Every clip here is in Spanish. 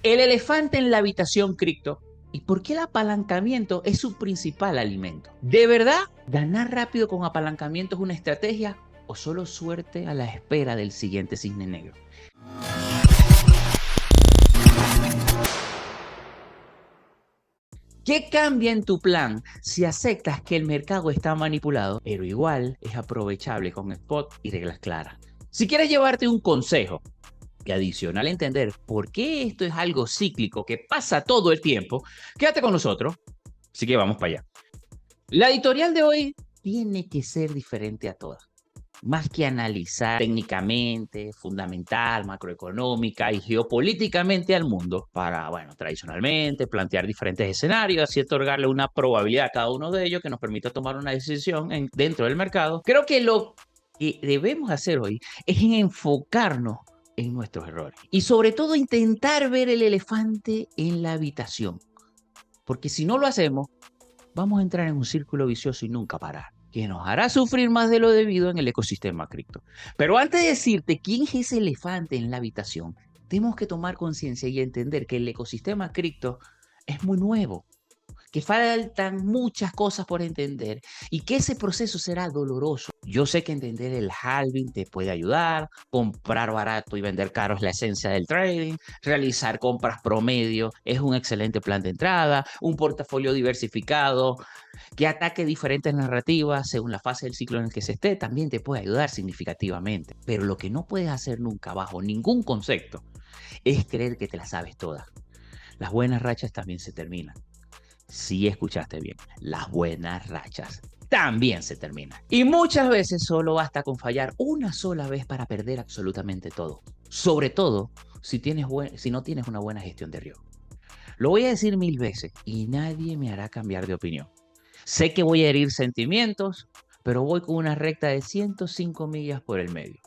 El elefante en la habitación cripto. ¿Y por qué el apalancamiento es su principal alimento? ¿De verdad ganar rápido con apalancamiento es una estrategia o solo suerte a la espera del siguiente cisne negro? ¿Qué cambia en tu plan si aceptas que el mercado está manipulado, pero igual es aprovechable con spot y reglas claras? Si quieres llevarte un consejo y adicional entender por qué esto es algo cíclico que pasa todo el tiempo, quédate con nosotros. Así que vamos para allá. La editorial de hoy tiene que ser diferente a todas. Más que analizar técnicamente, fundamental, macroeconómica y geopolíticamente al mundo para, tradicionalmente plantear diferentes escenarios, así otorgarle una probabilidad a cada uno de ellos que nos permita tomar una decisión dentro del mercado. Creo que lo que debemos hacer hoy es enfocarnos en nuestros errores y sobre todo intentar ver el elefante en la habitación. Porque si no lo hacemos, vamos a entrar en un círculo vicioso y nunca parar, que nos hará sufrir más de lo debido en el ecosistema cripto. Pero antes de decirte quién es ese elefante en la habitación, tenemos que tomar conciencia y entender que el ecosistema cripto es muy nuevo, que faltan muchas cosas por entender y que ese proceso será doloroso. Yo sé que entender el halving te puede ayudar, comprar barato y vender caro es la esencia del trading, realizar compras promedio es un excelente plan de entrada, un portafolio diversificado que ataque diferentes narrativas según la fase del ciclo en el que se esté también te puede ayudar significativamente. Pero lo que no puedes hacer nunca bajo ningún concepto es creer que te las sabes todas. Las buenas rachas también se terminan. Sí, escuchaste bien, las buenas rachas también se terminan. Y muchas veces solo basta con fallar una sola vez para perder absolutamente todo. Sobre todo si no tienes una buena gestión de riesgo. Lo voy a decir 1000 veces y nadie me hará cambiar de opinión. Sé que voy a herir sentimientos, pero voy con una recta de 105 millas por el medio.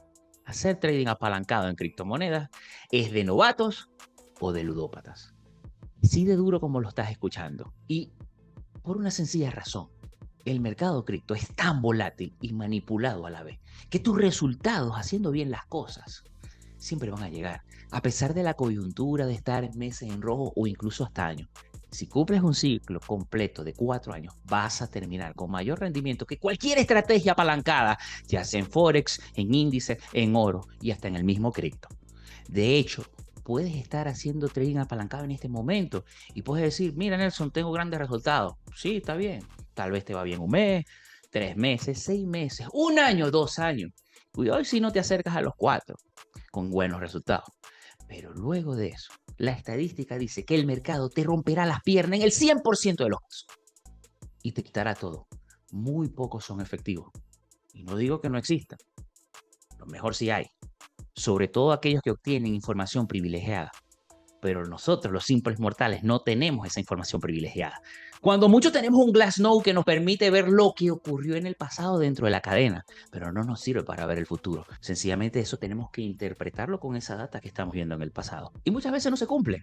Hacer trading apalancado en criptomonedas es de novatos o de ludópatas. Sí de duro como lo estás escuchando. Y por una sencilla razón. El mercado cripto es tan volátil y manipulado a la vez que tus resultados haciendo bien las cosas siempre van a llegar, a pesar de la coyuntura de estar meses en rojo o incluso hasta años. Si cumples un ciclo completo de 4 años, vas a terminar con mayor rendimiento que cualquier estrategia apalancada, ya sea en Forex, en índices, en oro y hasta en el mismo cripto. De hecho, puedes estar haciendo trading apalancado en este momento y puedes decir, mira Nelson, tengo grandes resultados. Sí, está bien. Tal vez te va bien un mes, 3 meses, 6 meses, 1 año, 2 años. Cuidado si no te acercas a los 4 con buenos resultados. Pero luego de eso, la estadística dice que el mercado te romperá las piernas en el 100% de los casos y te quitará todo. Muy pocos son efectivos. Y no digo que no existan. Lo mejor sí hay. Sobre todo aquellos que obtienen información privilegiada. Pero nosotros, los simples mortales, no tenemos esa información privilegiada. Cuando mucho tenemos un Glassnode que nos permite ver lo que ocurrió en el pasado dentro de la cadena, pero no nos sirve para ver el futuro. Sencillamente eso tenemos que interpretarlo con esa data que estamos viendo en el pasado. Y muchas veces no se cumple.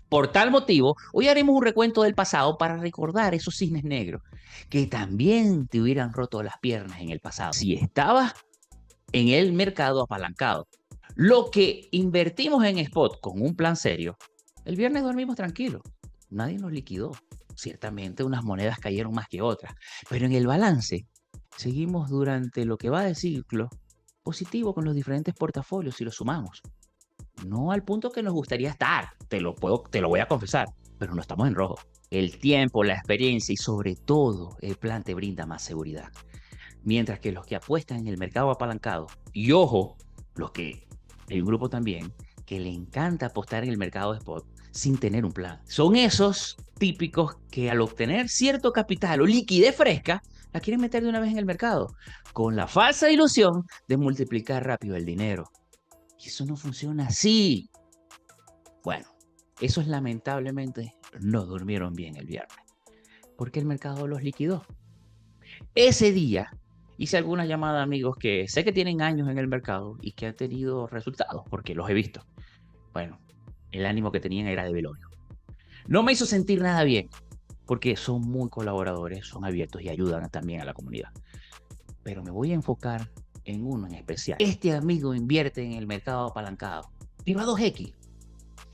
Por tal motivo, hoy haremos un recuento del pasado para recordar esos cisnes negros que también te hubieran roto las piernas en el pasado. Si estabas en el mercado apalancado, lo que invertimos en spot con un plan serio, el viernes dormimos tranquilos. Nadie nos liquidó. Ciertamente unas monedas cayeron más que otras, pero en el balance seguimos durante lo que va de ciclo positivo con los diferentes portafolios si los sumamos. No al punto que nos gustaría estar, te lo voy a confesar, pero no estamos en rojo. El tiempo, la experiencia y sobre todo el plan te brinda más seguridad. Mientras que los que apuestan en el mercado apalancado, y ojo, hay un grupo también que le encanta apostar en el mercado de spot sin tener un plan. Son esos típicos que al obtener cierto capital o liquidez fresca, la quieren meter de una vez en el mercado, con la falsa ilusión de multiplicar rápido el dinero. Y eso no funciona así. Bueno, esos lamentablemente no durmieron bien el viernes, porque el mercado los liquidó. Ese día hice algunas llamadas a amigos que sé que tienen años en el mercado y que han tenido resultados, porque los he visto. Bueno, el ánimo que tenían era de velorio. No me hizo sentir nada bien, porque son muy colaboradores, son abiertos y ayudan también a la comunidad. Pero me voy a enfocar en uno en especial. Este amigo invierte en el mercado apalancado, pero a 2X.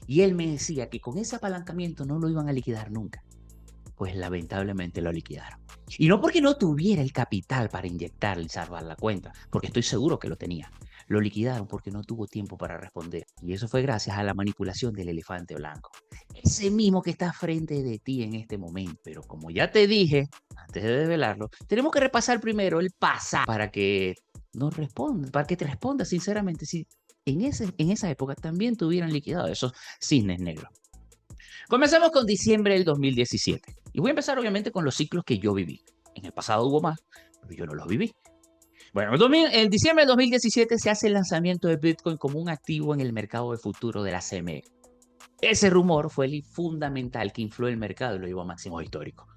Y él me decía que con ese apalancamiento no lo iban a liquidar nunca. Pues lamentablemente lo liquidaron. Y no porque no tuviera el capital para inyectarle y salvar la cuenta, porque estoy seguro que lo tenía. Lo liquidaron porque no tuvo tiempo para responder. Y eso fue gracias a la manipulación del elefante blanco. Ese mismo que está frente de ti en este momento. Pero como ya te dije, antes de desvelarlo, tenemos que repasar primero el pasado para que nos responda, para que te responda sinceramente si en esa época también te hubieran liquidado esos cisnes negros. Comencemos con diciembre del 2017. Y voy a empezar obviamente con los ciclos que yo viví. En el pasado hubo más, pero yo no los viví. Bueno, en diciembre del 2017 se hace el lanzamiento de Bitcoin como un activo en el mercado de futuro de la CME. Ese rumor fue el fundamental que influyó el mercado y lo llevó a máximos históricos.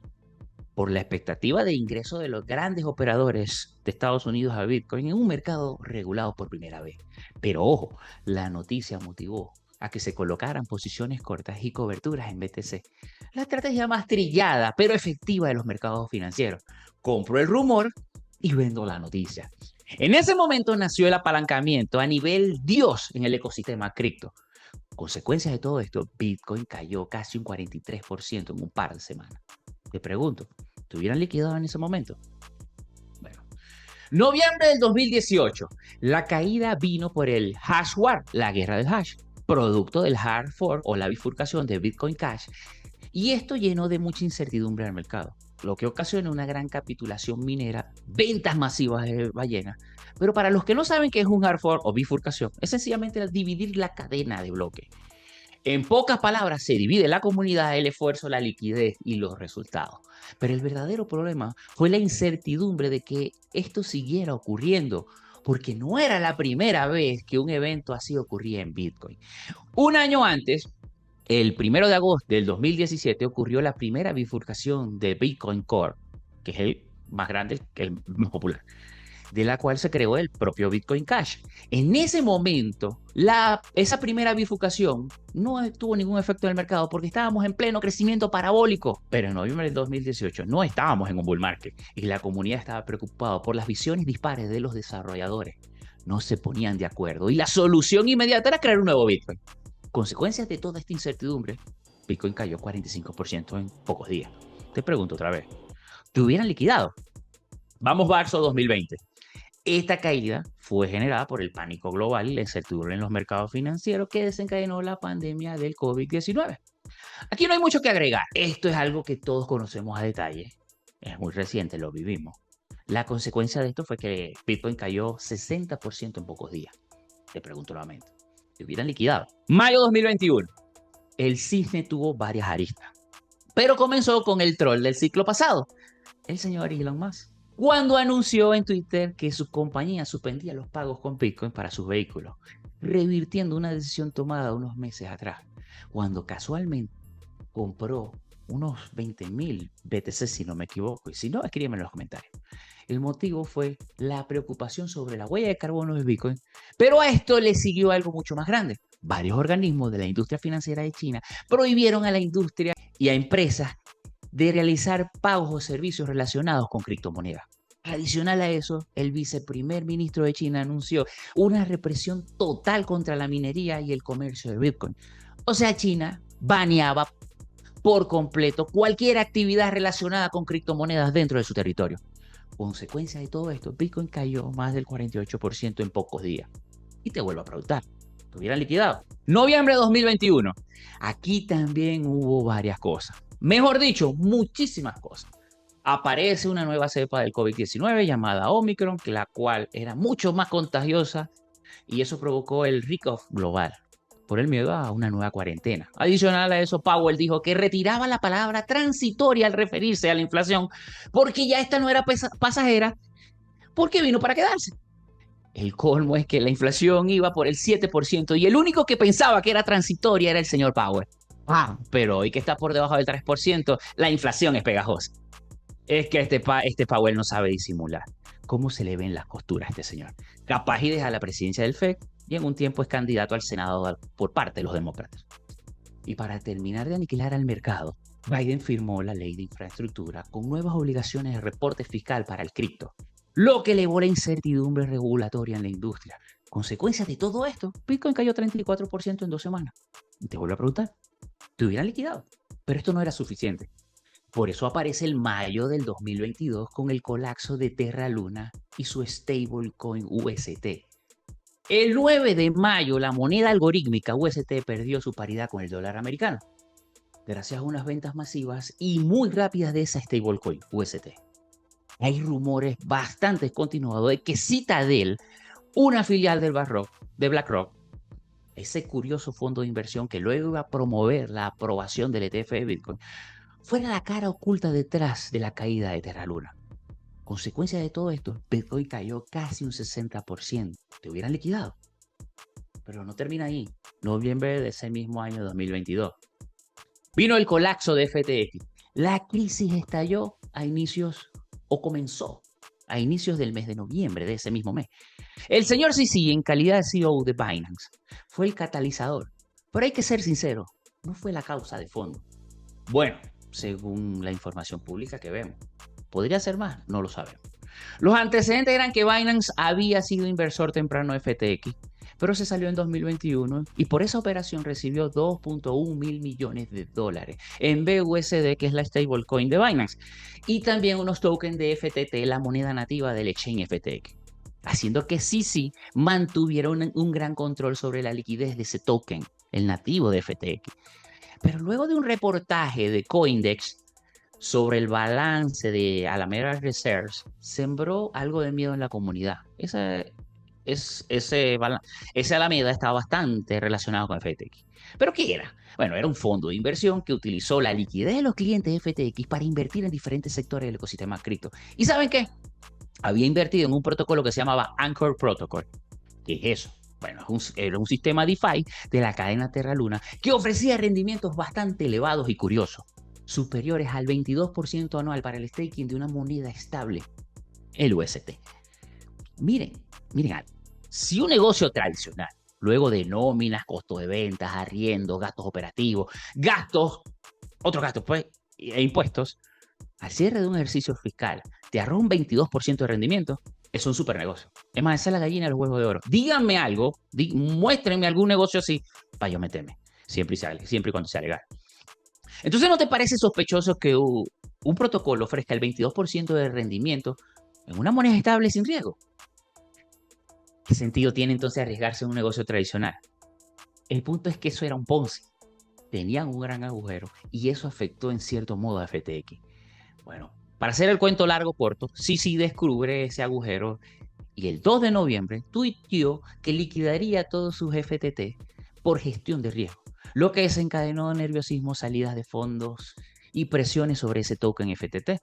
Por la expectativa de ingreso de los grandes operadores de Estados Unidos a Bitcoin en un mercado regulado por primera vez. Pero ojo, la noticia motivó a que se colocaran posiciones cortas y coberturas en BTC. La estrategia más trillada, pero efectiva de los mercados financieros. Compro el rumor y vendo la noticia. En ese momento nació el apalancamiento a nivel Dios en el ecosistema cripto. Consecuencias de todo esto, Bitcoin cayó casi un 43% en un par de semanas. Te pregunto, ¿te hubieran liquidado en ese momento? Bueno, noviembre del 2018, la caída vino por el hash war, la guerra del hash, producto del hard fork o la bifurcación de Bitcoin Cash, y esto llenó de mucha incertidumbre al mercado, lo que ocasionó una gran capitulación minera, ventas masivas de ballenas. Pero para los que no saben qué es un hard fork o bifurcación, es sencillamente dividir la cadena de bloques. En pocas palabras, se divide la comunidad, el esfuerzo, la liquidez y los resultados. Pero el verdadero problema fue la incertidumbre de que esto siguiera ocurriendo, porque no era la primera vez que un evento así ocurría en Bitcoin. Un año antes, el 1 de agosto del 2017, ocurrió la primera bifurcación de Bitcoin Core, que es el más grande, el más popular, de la cual se creó el propio Bitcoin Cash. En ese momento, esa primera bifurcación no tuvo ningún efecto en el mercado porque estábamos en pleno crecimiento parabólico. Pero en noviembre del 2018 no estábamos en un bull market y la comunidad estaba preocupada por las visiones dispares de los desarrolladores. No se ponían de acuerdo y la solución inmediata era crear un nuevo Bitcoin. Consecuencias de toda esta incertidumbre, Bitcoin cayó 45% en pocos días. Te pregunto otra vez, ¿te hubieran liquidado? Vamos marzo 2020. Esta caída fue generada por el pánico global y la incertidumbre en los mercados financieros que desencadenó la pandemia del COVID-19. Aquí no hay mucho que agregar. Esto es algo que todos conocemos a detalle. Es muy reciente, lo vivimos. La consecuencia de esto fue que Bitcoin cayó 60% en pocos días. Te pregunto nuevamente, ¿te hubieran liquidado? Mayo 2021. El cisne tuvo varias aristas, pero comenzó con el troll del ciclo pasado, el señor Elon Musk, cuando anunció en Twitter que su compañía suspendía los pagos con Bitcoin para sus vehículos, revirtiendo una decisión tomada unos meses atrás, cuando casualmente compró unos 20.000 BTC, si no me equivoco, y si no, escríbeme en los comentarios. El motivo fue la preocupación sobre la huella de carbono de Bitcoin, pero a esto le siguió algo mucho más grande. Varios organismos de la industria financiera de China prohibieron a la industria y a empresas de realizar pagos o servicios relacionados con criptomonedas. Adicional a eso, el viceprimer ministro de China anunció una represión total contra la minería y el comercio de Bitcoin. O sea, China baneaba por completo cualquier actividad relacionada con criptomonedas dentro de su territorio. Consecuencia de todo esto, Bitcoin cayó más del 48% en pocos días. Y te vuelvo a preguntar, ¿te hubieran liquidado? Noviembre de 2021. Aquí también hubo varias cosas. Mejor dicho, muchísimas cosas. Aparece una nueva cepa del COVID-19 llamada Omicron, la cual era mucho más contagiosa y eso provocó el recall global por el miedo a una nueva cuarentena. Adicional a eso, Powell dijo que retiraba la palabra transitoria al referirse a la inflación porque ya esta no era pasajera, porque vino para quedarse. El colmo es que la inflación iba por el 7% y el único que pensaba que era transitoria era el señor Powell. Pero hoy que está por debajo del 3%, la inflación es pegajosa. Es que este Powell no sabe disimular. ¿Cómo se le ven las costuras a este señor? Capaz y deja la presidencia del FED y en un tiempo es candidato al Senado por parte de los demócratas. Y para terminar de aniquilar al mercado, Biden firmó la ley de infraestructura con nuevas obligaciones de reporte fiscal para el cripto, lo que elevó la incertidumbre regulatoria en la industria. Consecuencia de todo esto, Bitcoin cayó 34% en 2 semanas. Y te vuelvo a preguntar, ¿te hubieran liquidado? Pero esto no era suficiente. Por eso aparece el mayo del 2022 con el colapso de Terra Luna y su stablecoin UST. El 9 de mayo, la moneda algorítmica UST perdió su paridad con el dólar americano, gracias a unas ventas masivas y muy rápidas de esa stablecoin UST. Hay rumores bastante continuados de que Citadel, una filial de BlackRock, ese curioso fondo de inversión que luego iba a promover la aprobación del ETF de Bitcoin, fuera la cara oculta detrás de la caída de Terra Luna. Consecuencia de todo esto, Bitcoin cayó casi un 60%. Te hubieran liquidado. Pero no termina ahí. Noviembre de ese mismo año 2022. Vino el colapso de FTX. La crisis estalló a inicios, o comenzó a inicios del mes de noviembre de ese mismo mes. El señor CZ, en calidad de CEO de Binance, fue el catalizador. Pero hay que ser sincero, no fue la causa de fondo. Bueno, según la información pública que vemos. ¿Podría ser más? No lo sabemos. Los antecedentes eran que Binance había sido inversor temprano de FTX, pero se salió en 2021 y por esa operación recibió 2.1 mil millones de dólares en BUSD, que es la stablecoin de Binance, y también unos tokens de FTT, la moneda nativa del exchange FTX, haciendo que CZ mantuviera un gran control sobre la liquidez de ese token, el nativo de FTX. Pero luego de un reportaje de Coindex sobre el balance de Alameda Reserves, sembró algo de miedo en la comunidad. Ese Alameda estaba bastante relacionado con FTX. ¿Pero qué era? Bueno, era un fondo de inversión que utilizó la liquidez de los clientes de FTX para invertir en diferentes sectores del ecosistema cripto. ¿Y saben qué? Había invertido en un protocolo que se llamaba Anchor Protocol. ¿Qué es eso? Bueno, era un sistema DeFi de la cadena Terra Luna que ofrecía rendimientos bastante elevados y curiosos, superiores al 22% anual para el staking de una moneda estable, el UST. Miren algo. Si un negocio tradicional, luego de nóminas, costos de ventas, arriendos, gastos operativos, otros gastos pues, e impuestos, al cierre de un ejercicio fiscal te arroja un 22% de rendimiento, es un super negocio. Es más, esa es la gallina de los huevos de oro. Díganme algo, muéstrenme algún negocio así para yo meterme, siempre y cuando sea legal. Entonces, ¿no te parece sospechoso que un protocolo ofrezca el 22% de rendimiento en una moneda estable sin riesgo? ¿Qué sentido tiene entonces arriesgarse en un negocio tradicional? El punto es que eso era un Ponzi. Tenían un gran agujero y eso afectó en cierto modo a FTX. Bueno, para hacer el cuento largo corto, CZ descubre ese agujero y el 2 de noviembre tuiteó que liquidaría todos sus FTT por gestión de riesgo, lo que desencadenó nerviosismo, salidas de fondos y presiones sobre ese token FTT.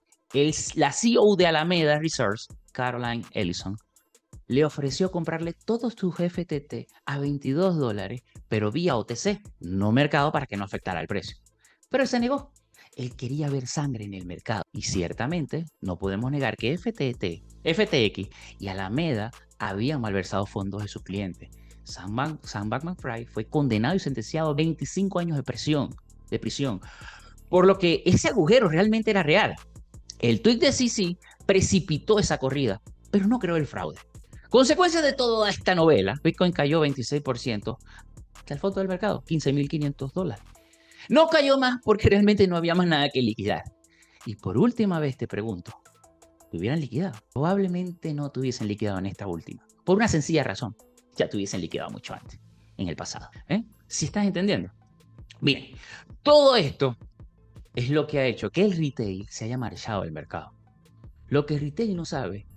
La CEO de Alameda Research, Caroline Ellison, le ofreció comprarle todos sus FTT a $22, pero vía OTC, no mercado, para que no afectara el precio. Pero él se negó. Él quería ver sangre en el mercado. Y ciertamente no podemos negar que FTX y Alameda habían malversado fondos de sus clientes. Sam Bankman-Fried fue condenado y sentenciado a 25 años de prisión, por lo que ese agujero realmente era real. El tweet de CZ precipitó esa corrida, pero no creó el fraude. Consecuencia de toda esta novela, Bitcoin cayó 26% hasta el fondo del mercado, $15.500. No cayó más porque realmente no había más nada que liquidar. Y por última vez te pregunto, ¿te hubieran liquidado? Probablemente no te hubiesen liquidado en esta última. Por una sencilla razón, ya te hubiesen liquidado mucho antes, en el pasado. ¿Sí estás entendiendo? Miren, todo esto es lo que ha hecho que el retail se haya marchado del mercado. Lo que el retail no sabe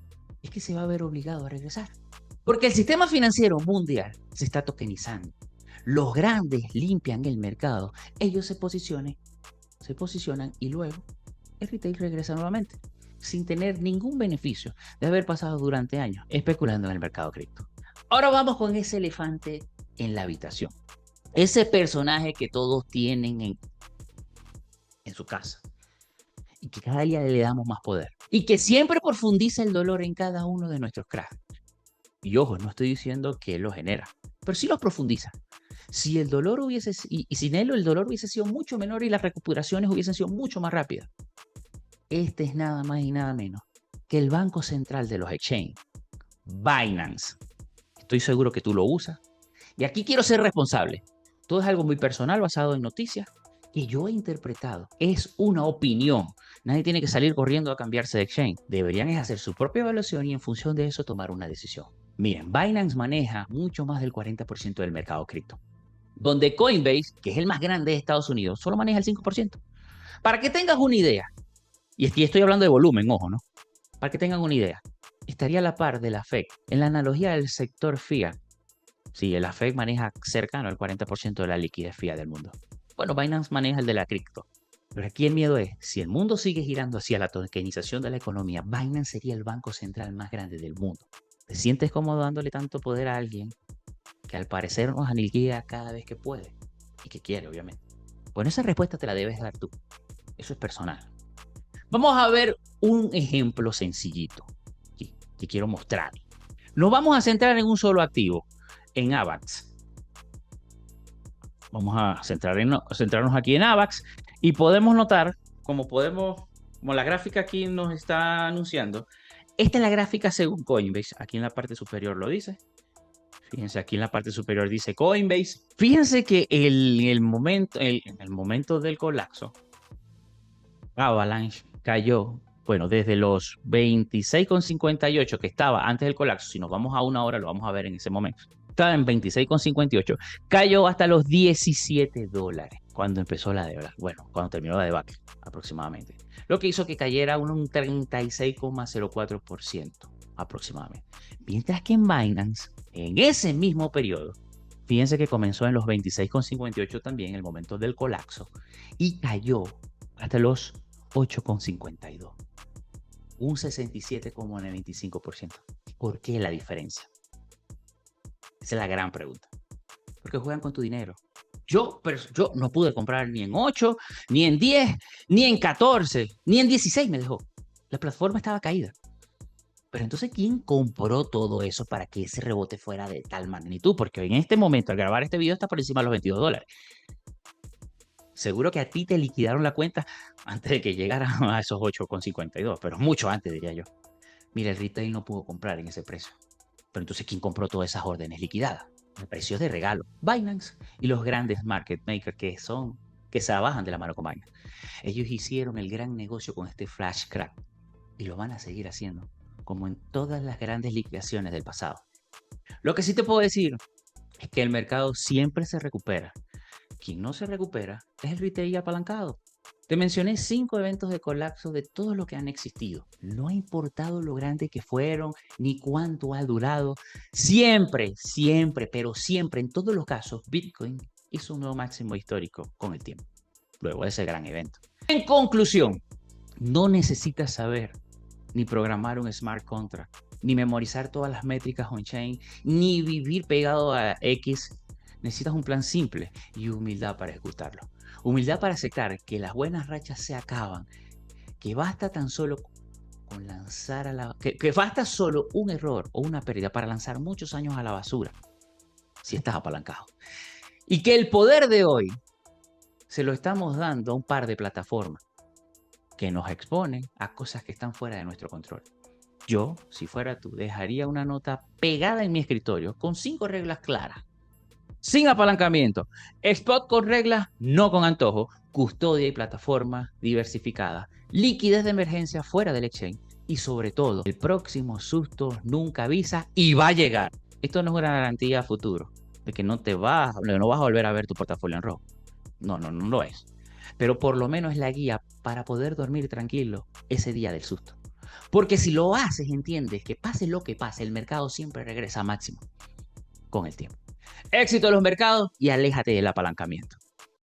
es que se va a ver obligado a regresar. Porque el sistema financiero mundial se está tokenizando. Los grandes limpian el mercado, ellos se posicionan y luego el retail regresa nuevamente, sin tener ningún beneficio de haber pasado durante años especulando en el mercado cripto. Ahora vamos con ese elefante en la habitación. Ese personaje que todos tienen en su casa y que cada día le damos más poder y que siempre profundiza el dolor en cada uno de nuestros cracks. Y ojo, no estoy diciendo que él lo genera, pero sí lo profundiza. Si el dolor y sin él el dolor hubiese sido mucho menor y las recuperaciones hubiesen sido mucho más rápidas. Este es nada más y nada menos que el banco central de los exchanges, Binance. Estoy seguro que tú lo usas. Y aquí quiero ser responsable. Todo es algo muy personal basado en noticias que yo he interpretado. Es una opinión. Nadie tiene que salir corriendo a cambiarse de exchange. Deberían hacer su propia evaluación y en función de eso tomar una decisión. Miren, Binance maneja mucho más del 40% del mercado cripto, donde Coinbase, que es el más grande de Estados Unidos, solo maneja el 5%. Para que tengas una idea, y aquí estoy hablando de volumen, ojo, ¿no? Para que tengan una idea, estaría a la par de la FED. En la analogía del sector fiat, sí, la FED maneja cercano al 40% de la liquidez fiat del mundo. Bueno, Binance maneja el de la cripto. Pero aquí el miedo es, si el mundo sigue girando hacia la tokenización de la economía, Binance sería el banco central más grande del mundo. ¿Te sientes cómodo dándole tanto poder a alguien que al parecer nos aniquila cada vez que puede y que quiere, obviamente? Bueno, esa respuesta te la debes dar tú. Eso es personal. Vamos a ver un ejemplo sencillito que quiero mostrar. Nos vamos a centrar en un solo activo, en AVAX. Vamos a centrarnos aquí en AVAX y podemos notar, como la gráfica aquí nos está anunciando, esta es la gráfica según Coinbase. Aquí en la parte superior lo dice. Fíjense, aquí en la parte superior dice Coinbase. Fíjense que en el momento del colapso, Avalanche cayó, bueno, desde los 26,58 que estaba antes del colapso, si nos vamos a una hora lo vamos a ver en ese momento. Estaba en 26,58, cayó hasta los $17 cuando empezó la deuda. Bueno, cuando terminó la debacle, aproximadamente. Lo que hizo que cayera un 36,04% aproximadamente. Mientras que en Binance, en ese mismo periodo, fíjense que comenzó en los 26,58 también, en el momento del colapso, y cayó hasta los 8,52. Un 67,95%. ¿Por qué la diferencia? Esa es la gran pregunta. Porque juegan con tu dinero. Yo no pude comprar ni en 8, ni en 10, ni en 14, ni en 16 me dejó. La plataforma estaba caída. Pero entonces, ¿quién compró todo eso para que ese rebote fuera de tal magnitud? Porque en este momento, al grabar este video, está por encima de los $22. Seguro que a ti te liquidaron la cuenta antes de que llegara a esos 8,52, pero mucho antes, diría yo. Mira, el retail no pudo comprar en ese precio. Pero entonces, ¿quién compró todas esas órdenes liquidadas? A precios de regalo. Binance y los grandes market makers que se trabajan de la mano con Binance. Ellos hicieron el gran negocio con este flash crack y lo van a seguir haciendo, como en todas las grandes liquidaciones del pasado. Lo que sí te puedo decir es que el mercado siempre se recupera. Quien no se recupera es el retail apalancado. Te mencioné 5 eventos de colapso de todos los que han existido. No ha importado lo grande que fueron ni cuánto ha durado. Siempre, pero siempre, en todos los casos, Bitcoin hizo un nuevo máximo histórico con el tiempo, luego de ese gran evento. En conclusión, no necesitas saber ni programar un smart contract, ni memorizar todas las métricas on-chain, ni vivir pegado a X. Necesitas un plan simple y humildad para ejecutarlo. Humildad para aceptar que las buenas rachas se acaban, que basta tan solo con lanzar a la... que basta solo un error o una pérdida para lanzar muchos años a la basura, si estás apalancado. Y que el poder de hoy se lo estamos dando a un par de plataformas que nos exponen a cosas que están fuera de nuestro control. Yo, si fuera tú, dejaría una nota pegada en mi escritorio con 5 reglas claras. Sin apalancamiento, spot con reglas, no con antojo, custodia y plataforma diversificada, liquidez de emergencia fuera del exchange y sobre todo, el próximo susto nunca avisa y va a llegar. Esto no es una garantía a futuro de que no vas a volver a ver tu portafolio en rojo. No lo es. Pero por lo menos es la guía para poder dormir tranquilo ese día del susto. Porque si lo haces, entiendes que pase lo que pase, el mercado siempre regresa a máximo con el tiempo. Éxito en los mercados y aléjate del apalancamiento.